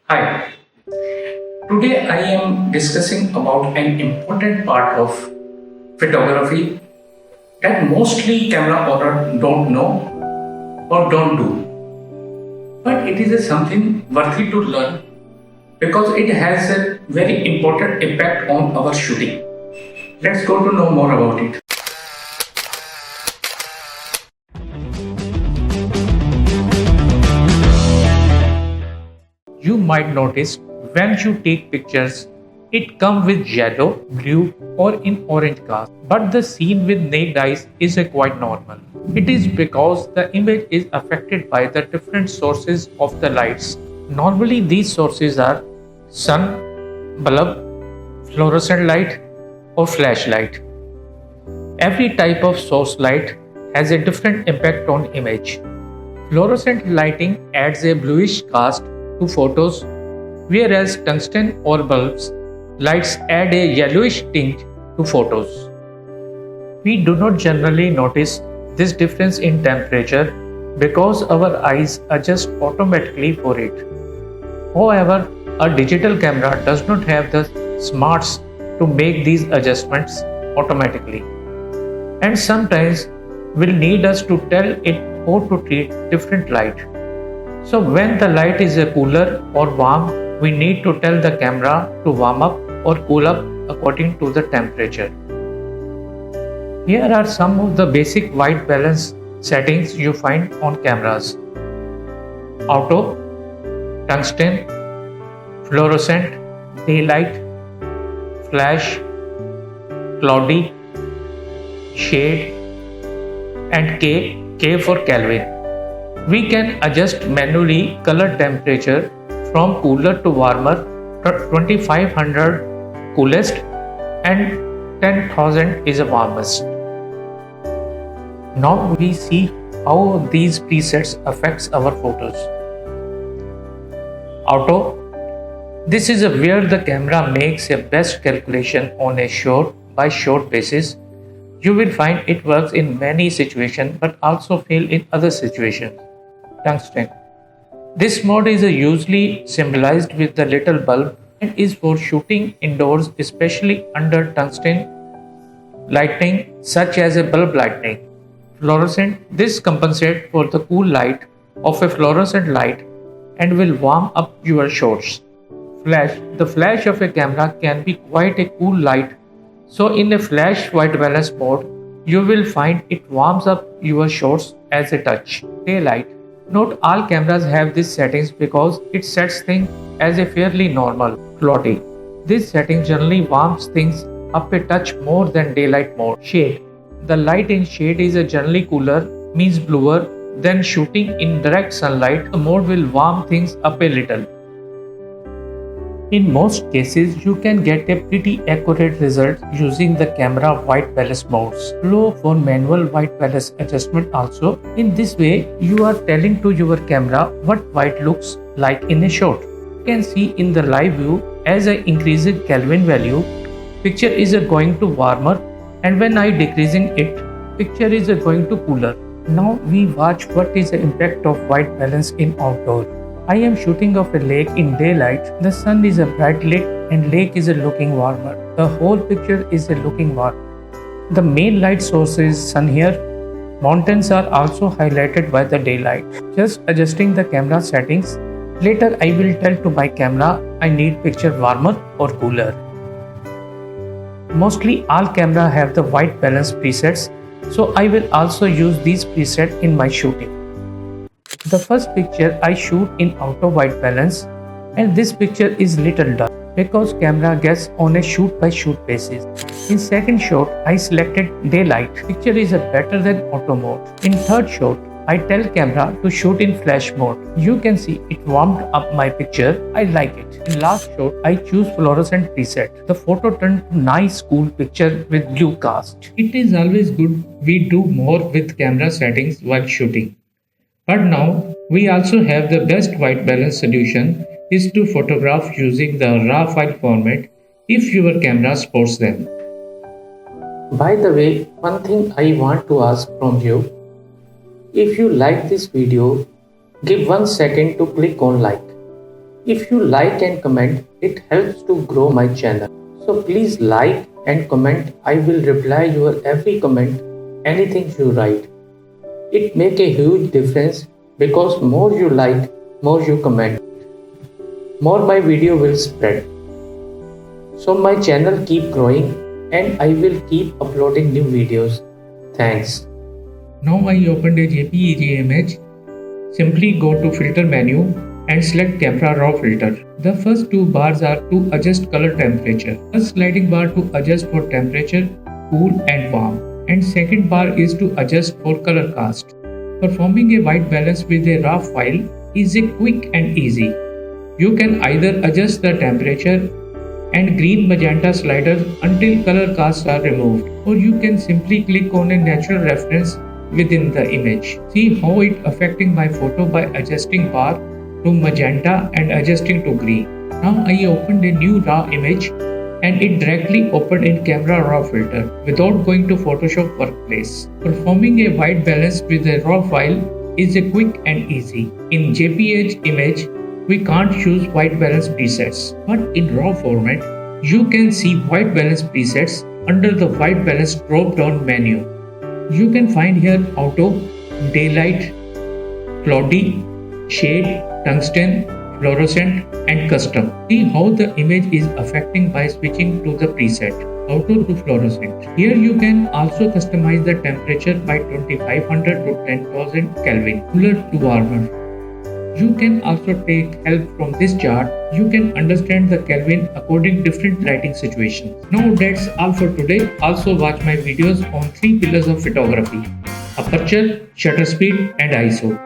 Hi, today I am discussing about an important part of photography that mostly camera owners don't know or don't do. But it is something worthy to learn because it has a very important impact on our shooting. Let's go to know more about it. You might notice when you take pictures, it comes with yellow, blue, or in orange cast. But the scene with naked eyes is quite normal. It is because the image is affected by the different sources of the lights. Normally, these sources are sun, bulb, fluorescent light, or flashlight. Every type of source light has a different impact on image. Fluorescent lighting adds a bluish cast to photos, whereas tungsten or bulbs lights add a yellowish tint to photos. We do not generally notice this difference in temperature because our eyes adjust automatically for it. However, a digital camera does not have the smarts to make these adjustments automatically, and sometimes will need us to tell it how to treat different light. So when the light is cooler or warm, we need to tell the camera to warm up or cool up according to the temperature. Here are some of the basic white balance settings you find on cameras: auto, tungsten, fluorescent, daylight, flash, cloudy, shade, and K for Kelvin. We can adjust manually color temperature from cooler to warmer, 2500 coolest and 10,000 is the warmest. Now we see how these presets affects our photos. Auto. This is where the camera makes a best calculation on a shot by shot basis. You will find it works in many situations but also fail in other situations. Tungsten. This mode is usually symbolized with the little bulb and is for shooting indoors, especially under tungsten lighting such as a bulb lighting. Fluorescent. This compensates for the cool light of a fluorescent light and will warm up your shots. Flash. The flash of a camera can be quite a cool light, so in a flash white balance mode, you will find it warms up your shots as a touch. Daylight. Note all cameras have these settings because it sets things as a fairly normal. Cloudy. This setting generally warms things up a touch more than daylight mode. Shade. The light in shade is generally cooler, means bluer, than shooting in direct sunlight. The mode will warm things up a little. In most cases, you can get a pretty accurate result using the camera white balance modes. Low for manual white balance adjustment also. In this way, you are telling to your camera what white looks like in a shot. You can see in the live view as I increasing Kelvin value, picture is going to warmer, and when I decreasing it, picture is going to cooler. Now we watch what is the impact of white balance in outdoor. I am shooting of a lake in daylight. The sun is bright lit and lake is looking warmer. The whole picture is looking warm. The main light source is sun here. Mountains are also highlighted by the daylight. Just adjusting the camera settings. Later I will tell to my camera I need picture warmer or cooler. Mostly all camera have the white balance presets, so I will also use these presets in my shooting. The first picture I shoot in auto white balance, and this picture is little dull because camera gets on a shoot by shoot basis. In second shot I selected daylight. Picture is better than auto mode. In third shot I tell camera to shoot in flash mode. You can see it warmed up my picture. I like it. In last shot I choose fluorescent preset. The photo turned to nice cool picture with blue cast. It is always good we do more with camera settings while shooting. But now we also have the best white balance solution is to photograph using the RAW file format if your camera supports them. By the way, one thing I want to ask from you, if you like this video, give 1 second to click on like. If you like and comment, it helps to grow my channel. So please like and comment. I will reply your every comment, anything you write. It make a huge difference because more you like, more you comment, more my video will spread. So my channel keep growing and I will keep uploading new videos. Thanks. Now I opened a JPEG image. Simply go to filter menu and select camera raw filter. The first two bars are to adjust color temperature. First sliding bar to adjust for temperature, cool and warm. And second bar is to adjust for color cast. Performing a white balance with a raw file is a quick and easy. You can either adjust the temperature and green magenta sliders until color casts are removed, or you can simply click on a natural reference within the image. See how it affecting my photo by adjusting bar to magenta and adjusting to green. Now I opened a new raw image and it directly opened in camera raw filter without going to Photoshop workplace. Performing a white balance with a raw file is a quick and easy. In JPEG image, we can't choose white balance presets, but in raw format, you can see white balance presets under the white balance drop down menu. You can find here auto, daylight, cloudy, shade, tungsten, fluorescent and custom. See how the image is affecting by switching to the preset auto to fluorescent. Here you can also customize the temperature by 2500 to 10,000 Kelvin, cooler to warmer. You can also take help from this chart. You can understand the Kelvin according different lighting situations. Now that's all for today. Also watch my videos on 3 pillars of photography: aperture, shutter speed and ISO.